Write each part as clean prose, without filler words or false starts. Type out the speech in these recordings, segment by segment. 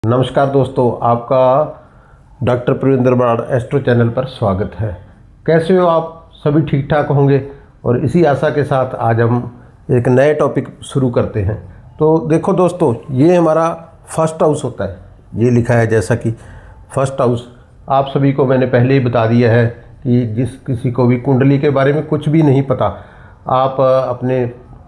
नमस्कार दोस्तों, आपका doctor Pravinder Brar astro channel पर स्वागत है। कैसे हो आप? सभी ठीक ठाक होंगे। और इसी आशा के साथ आज हम एक नए टॉपिक शुरू करते हैं। तो देखो दोस्तों, ये हमारा फर्स्ट हाउस होता है। ये लिखा है जैसा कि फर्स्ट हाउस। आप सभी को मैंने पहले ही बता दिया है कि जिस किसी को भी कुंडली के बारे में कुछ भी नहीं पता, आप अपने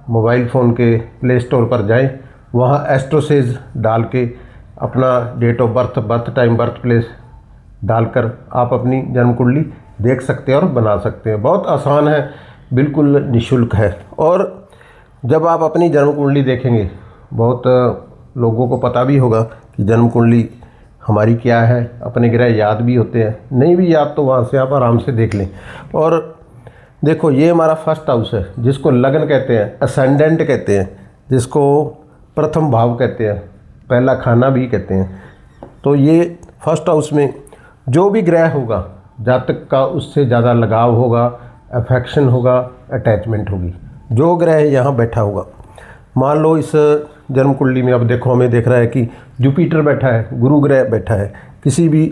मोबाइल फ़ोन के प्ले स्टोर पर जाएं, वहाँ एस्ट्रोसेज डाल के अपना date of birth, birth time, birth place डालकर आप अपनी जन्म कुंडली देख सकते हैं और बना सकते हैं। बहुत आसान है, बिल्कुल निःशुल्क है। और जब आप अपनी जन्म कुंडली देखेंगे, बहुत लोगों को पता भी होगा कि जन्म कुंडली हमारी क्या है। अपने ग्रह याद भी होते हैं, नहीं भी याद तो वहाँ से आप आराम से देख लें। और देखो, ये हमारा फर्स्ट हाउस है, जिसको लग्न कहते हैं, असेंडेंट कहते हैं, जिसको प्रथम भाव कहते हैं, पहला खाना भी कहते हैं। तो ये फर्स्ट हाउस में जो भी ग्रह होगा, जातक का उससे ज़्यादा लगाव होगा, अफेक्शन होगा, अटैचमेंट होगी। जो ग्रह यहाँ बैठा होगा, मान लो इस जन्म कुंडली में अब देखो, हमें देख रहा है कि जुपिटर बैठा है, गुरु ग्रह बैठा है। किसी भी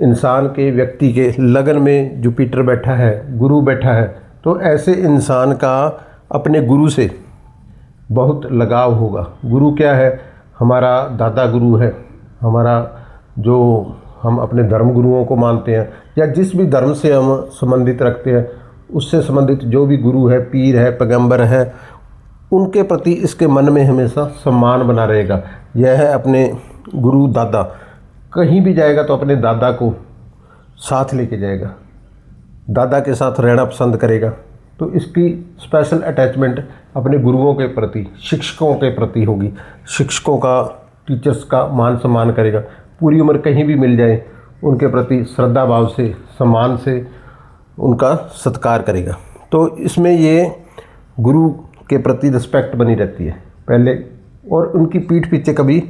इंसान के, व्यक्ति के लगन में जुपिटर बैठा है, गुरु बैठा है, तो ऐसे इंसान का अपने गुरु से बहुत लगाव होगा। गुरु क्या है? हमारा दादा गुरु है, हमारा जो हम अपने धर्म गुरुओं को मानते हैं, या जिस भी धर्म से हम संबंधित रखते हैं, उससे संबंधित जो भी गुरु है, पीर है, पैगंबर है, उनके प्रति इसके मन में हमेशा सम्मान बना रहेगा। यह है अपने गुरु दादा। कहीं भी जाएगा तो अपने दादा को साथ लेके जाएगा, दादा के साथ रहना पसंद करेगा। तो इसकी स्पेशल अटैचमेंट अपने गुरुओं के प्रति, शिक्षकों के प्रति होगी। शिक्षकों का, टीचर्स का मान सम्मान करेगा। पूरी उम्र कहीं भी मिल जाए, उनके प्रति श्रद्धा भाव से, सम्मान से उनका सत्कार करेगा। तो इसमें ये गुरु के प्रति रिस्पेक्ट बनी रहती है पहले। और उनकी पीठ पीछे कभी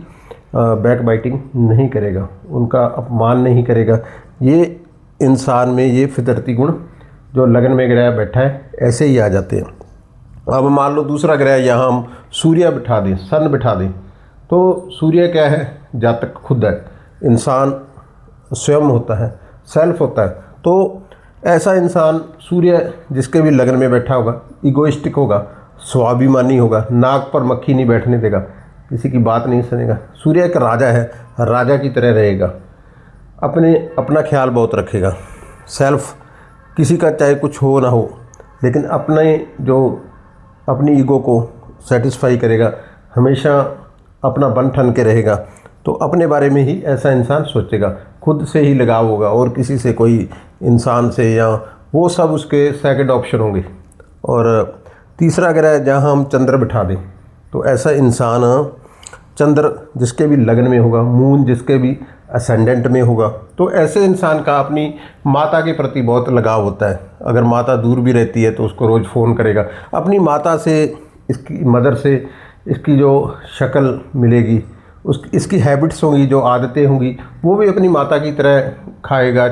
बैक बाइटिंग नहीं करेगा, उनका अपमान नहीं करेगा। ये इंसान में ये फितरती गुण जो लगन में ग्रह बैठा है, ऐसे ही आ जाते हैं। अब मान लो दूसरा ग्रह यहाँ हम सूर्य बिठा दें, सन बिठा दें, तो सूर्य क्या है? जातक खुद है, इंसान स्वयं होता है, सेल्फ होता है। तो ऐसा इंसान सूर्य जिसके भी लगन में बैठा होगा, इगोइस्टिक होगा, स्वाभिमानी होगा, नाक पर मक्खी नहीं बैठने देगा, किसी की बात नहीं सुनेगा। सूर्य एक राजा है, राजा की तरह रहेगा, अपना ख्याल बहुत रखेगा। सेल्फ, किसी का चाहे कुछ हो ना हो, लेकिन अपनी ईगो को सेटिस्फाई करेगा, हमेशा अपना बन ठन के रहेगा। तो अपने बारे में ही ऐसा इंसान सोचेगा, खुद से ही लगाव होगा, और किसी से, कोई इंसान से, या वो सब उसके सेकंड ऑप्शन होंगे। और तीसरा ग्रह जहाँ हम चंद्र बिठा दें, तो ऐसा इंसान, चंद्र जिसके भी लगन में होगा, मून जिसके भी असेंडेंट में होगा, तो ऐसे इंसान का अपनी माता के प्रति बहुत लगाव होता है। अगर माता दूर भी रहती है तो उसको रोज़ फ़ोन करेगा। अपनी माता से, इसकी मदर से इसकी जो शक्ल मिलेगी, इसकी हैबिट्स होंगी, जो आदतें होंगी, वो भी अपनी माता की तरह खाएगा,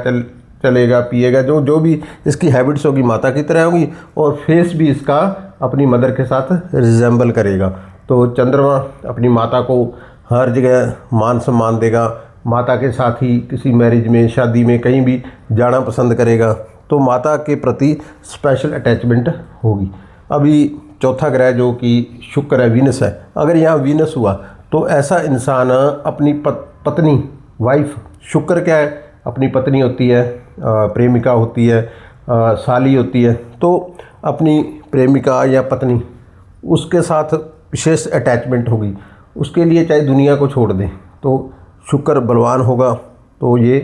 चलेगा, पिएगा। जो भी इसकी हैबिट्स होगी माता की तरह होगी, और फेस भी इसका अपनी मदर के साथ रिजेंबल करेगा। तो चंद्रमा अपनी माता को हर जगह मान सम्मान देगा, माता के साथ ही किसी मैरिज में, शादी में, कहीं भी जाना पसंद करेगा। तो माता के प्रति स्पेशल अटैचमेंट होगी। अभी चौथा ग्रह जो कि शुक्र है, वीनस है, अगर यहाँ वीनस हुआ तो ऐसा इंसान अपनी पत्नी, वाइफ, शुक्र क्या है? अपनी पत्नी होती है, प्रेमिका होती है, साली होती है। तो अपनी प्रेमिका या पत्नी, उसके साथ विशेष अटैचमेंट होगी। उसके लिए चाहे दुनिया को छोड़ दें, तो शुक्र बलवान होगा, तो ये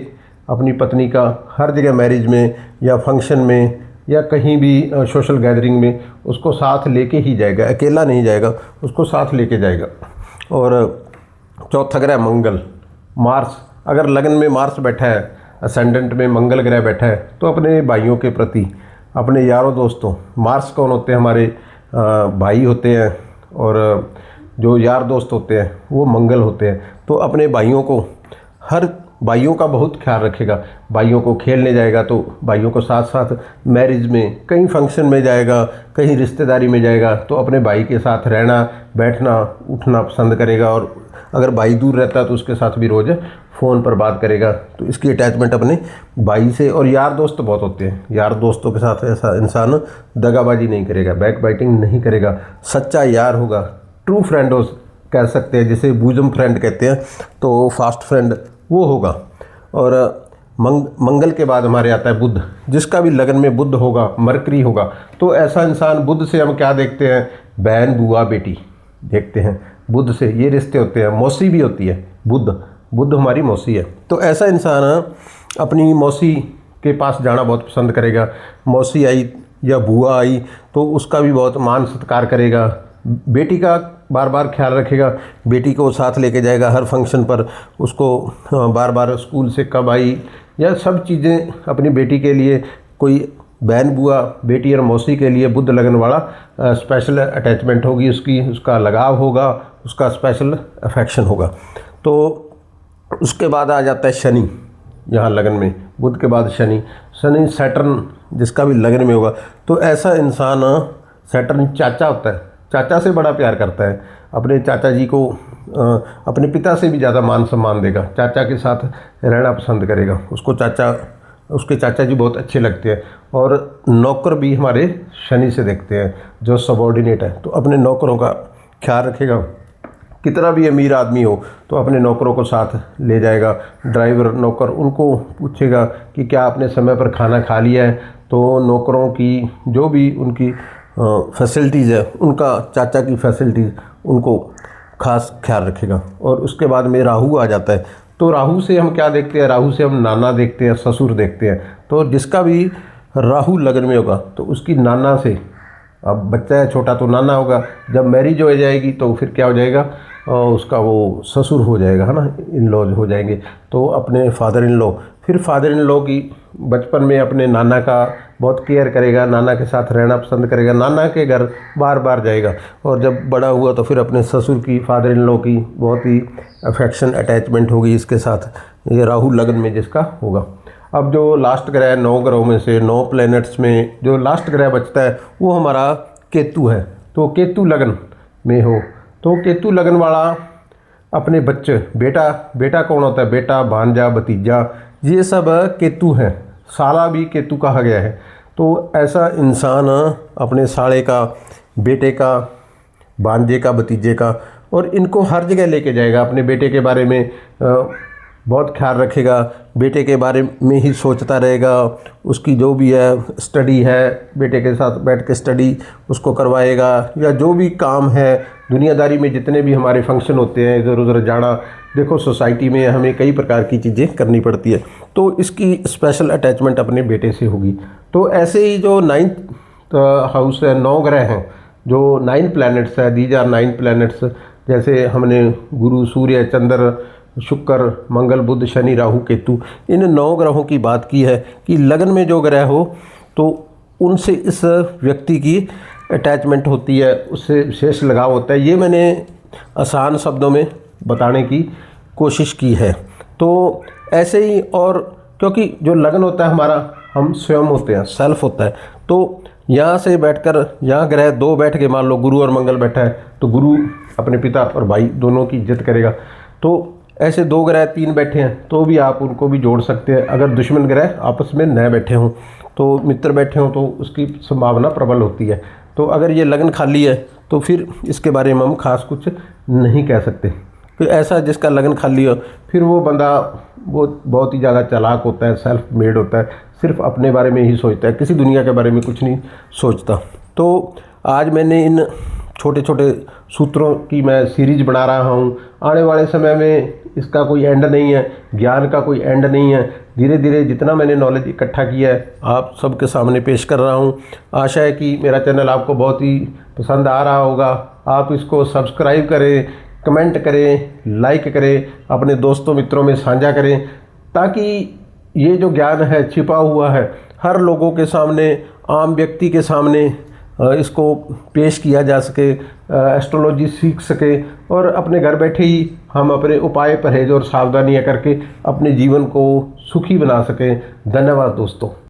अपनी पत्नी का हर जगह, मैरिज में या फंक्शन में या कहीं भी सोशल गैदरिंग में, उसको साथ लेके ही जाएगा, अकेला नहीं जाएगा, उसको साथ लेके जाएगा। और चौथा ग्रह मंगल, मार्स, अगर लगन में मार्स बैठा है, असेंडेंट में मंगल ग्रह बैठा है, तो अपने भाइयों के प्रति, अपने यारों दोस्तों, मार्स कौन होते हैं? हमारे भाई होते हैं, और जो यार दोस्त होते हैं वो मंगल होते हैं। तो अपने भाइयों को, हर भाइयों का बहुत ख्याल रखेगा। भाइयों को खेलने जाएगा तो भाइयों को साथ साथ, मैरिज में, कहीं फंक्शन में जाएगा, कहीं रिश्तेदारी में जाएगा, तो अपने भाई के साथ रहना, बैठना, उठना पसंद करेगा। और अगर भाई दूर रहता है तो उसके साथ भी रोज़ फ़ोन पर बात करेगा। तो इसकी अटैचमेंट अपने भाई से, और यार दोस्त तो बहुत होते हैं, यार दोस्तों के साथ ऐसा इंसान दगाबाजी नहीं करेगा, बैक बाइटिंग नहीं करेगा, सच्चा यार होगा, ट्रू फ्रेंड हो कह सकते हैं, जिसे बूजम फ्रेंड कहते हैं, तो फास्ट फ्रेंड वो होगा। और मंगल के बाद हमारे आता है बुध, जिसका भी लगन में बुध होगा, मरकरी होगा। तो ऐसा इंसान, बुध से हम क्या देखते हैं, बहन बुआ बेटी देखते हैं, बुध से ये रिश्ते होते हैं, मौसी भी होती है, बुध हमारी मौसी है। तो ऐसा इंसान अपनी मौसी के पास जाना बहुत पसंद करेगा, मौसी आई या बुआ आई तो उसका भी बहुत मान सत्कार करेगा, बेटी का बार बार ख्याल रखेगा, बेटी को साथ लेके जाएगा हर फंक्शन पर, उसको बार बार स्कूल से कब आई या सब चीज़ें अपनी बेटी के लिए, कोई बहन बुआ बेटी और मौसी के लिए बुध लगन वाला स्पेशल अटैचमेंट होगी उसकी, उसका लगाव होगा, उसका स्पेशल अफेक्शन होगा। तो उसके बाद आ जाता है शनि, यहाँ लगन में बुध के बाद शनि सैटर्न जिसका भी लगन में होगा। तो ऐसा इंसान, सैटर्न चाचा होता है, चाचा से बड़ा प्यार करता है, अपने चाचा जी को अपने पिता से भी ज़्यादा मान सम्मान देगा, चाचा के साथ रहना पसंद करेगा, उसके चाचा जी बहुत अच्छे लगते हैं। और नौकर भी हमारे शनि से देखते हैं जो सबॉर्डिनेट है, तो अपने नौकरों का ख्याल रखेगा, कितना भी अमीर आदमी हो तो अपने नौकरों को साथ ले जाएगा, ड्राइवर नौकर उनको पूछेगा कि क्या आपने समय पर खाना खा लिया है, तो नौकरों की जो भी उनकी फैसिलिटीज़ है, उनका चाचा की फैसिलिटीज़ उनको खास ख्याल रखेगा। और उसके बाद में राहु आ जाता है, तो राहु से हम क्या देखते हैं, राहु से हम नाना देखते हैं, ससुर देखते हैं। तो जिसका भी राहु लगन में होगा तो उसकी नाना से, अब बच्चा है छोटा तो नाना होगा, जब मैरिज हो जाएगी तो फिर क्या हो जाएगा, उसका वो ससुर हो जाएगा, है ना, इन लॉज हो जाएंगे, तो अपने फादर इन लॉ। फिर फादर इन लॉ की बचपन में अपने नाना का बहुत केयर करेगा, नाना के साथ रहना पसंद करेगा, नाना के घर बार बार जाएगा। और जब बड़ा हुआ तो फिर अपने ससुर की, फादर इन लॉ की बहुत ही अफेक्शन अटैचमेंट होगी इसके साथ, ये राहु लगन में जिसका होगा। अब जो लास्ट ग्रह 9 ग्रहों में से 9 प्लैनेट्स में जो लास्ट ग्रह बचता है वो हमारा केतु है। तो केतु लगन में हो तो केतु लगन वाला अपने बच्चे, बेटा कौन होता है, बेटा भांजा भतीजा, ये सब केतु हैं, साला भी केतु कहा गया है। तो ऐसा इंसान अपने साले का, बेटे का, भांजे का, भतीजे का, और इनको हर जगह लेके जाएगा, अपने बेटे के बारे में बहुत ख्याल रखेगा, बेटे के बारे में ही सोचता रहेगा, उसकी जो भी है स्टडी है, बेटे के साथ बैठ के स्टडी उसको करवाएगा, या जो भी काम है दुनियादारी में जितने भी हमारे फंक्शन होते हैं, इधर उधर जाना, देखो सोसाइटी में हमें कई प्रकार की चीज़ें करनी पड़ती है, तो इसकी स्पेशल अटैचमेंट अपने बेटे से होगी। तो ऐसे ही जो 9th हाउस है, 9 ग्रह हैं, जो 9 प्लैनेट्स है, दीज आर 9 प्लैनेट्स, जैसे हमने गुरु, सूर्य, चंद्र, शुक्र, मंगल, बुध, शनि, राहु, केतु, इन 9 ग्रहों की बात की है कि लगन में जो ग्रह हो तो उनसे इस व्यक्ति की अटैचमेंट होती है, उससे विशेष लगाव होता है। ये मैंने आसान शब्दों में बताने की कोशिश की है। तो ऐसे ही, और क्योंकि जो लगन होता है हमारा, हम स्वयं होते हैं, सेल्फ होता है, तो यहाँ से बैठकर, यहाँ ग्रह 2 बैठ के, मान लो गुरु और मंगल बैठा है तो गुरु अपने पिता और भाई दोनों की इज्जत करेगा। तो ऐसे 2 ग्रह 3 बैठे हैं तो भी आप उनको भी जोड़ सकते हैं। अगर दुश्मन ग्रह आपस में न बैठे हों तो मित्र बैठे हों तो उसकी संभावना प्रबल होती है। तो अगर ये लगन खाली है तो फिर इसके बारे में हम खास कुछ नहीं कह सकते। तो ऐसा जिसका लगन खाली हो, फिर वो बंदा वो बहुत ही ज़्यादा चालाक होता है, सेल्फ मेड होता है, सिर्फ अपने बारे में ही सोचता है, किसी दुनिया के बारे में कुछ नहीं सोचता। तो आज मैंने इन छोटे छोटे सूत्रों की मैं सीरीज बना रहा हूँ। आने वाले समय में इसका कोई एंड नहीं है, ज्ञान का कोई एंड नहीं है। धीरे धीरे जितना मैंने नॉलेज इकट्ठा किया है आप सबके सामने पेश कर रहा हूँ। आशा है कि मेरा चैनल आपको बहुत ही पसंद आ रहा होगा। आप इसको सब्सक्राइब करें, कमेंट करें, लाइक करें, अपने दोस्तों मित्रों में साझा करें, ताकि ये जो ज्ञान है छिपा हुआ है हर लोगों के सामने, आम व्यक्ति के सामने इसको पेश किया जा सके, एस्ट्रोलॉजी सीख सके और अपने घर बैठे ही हम अपने उपाय, परहेज और सावधानियां करके अपने जीवन को सुखी बना सकें। धन्यवाद दोस्तों।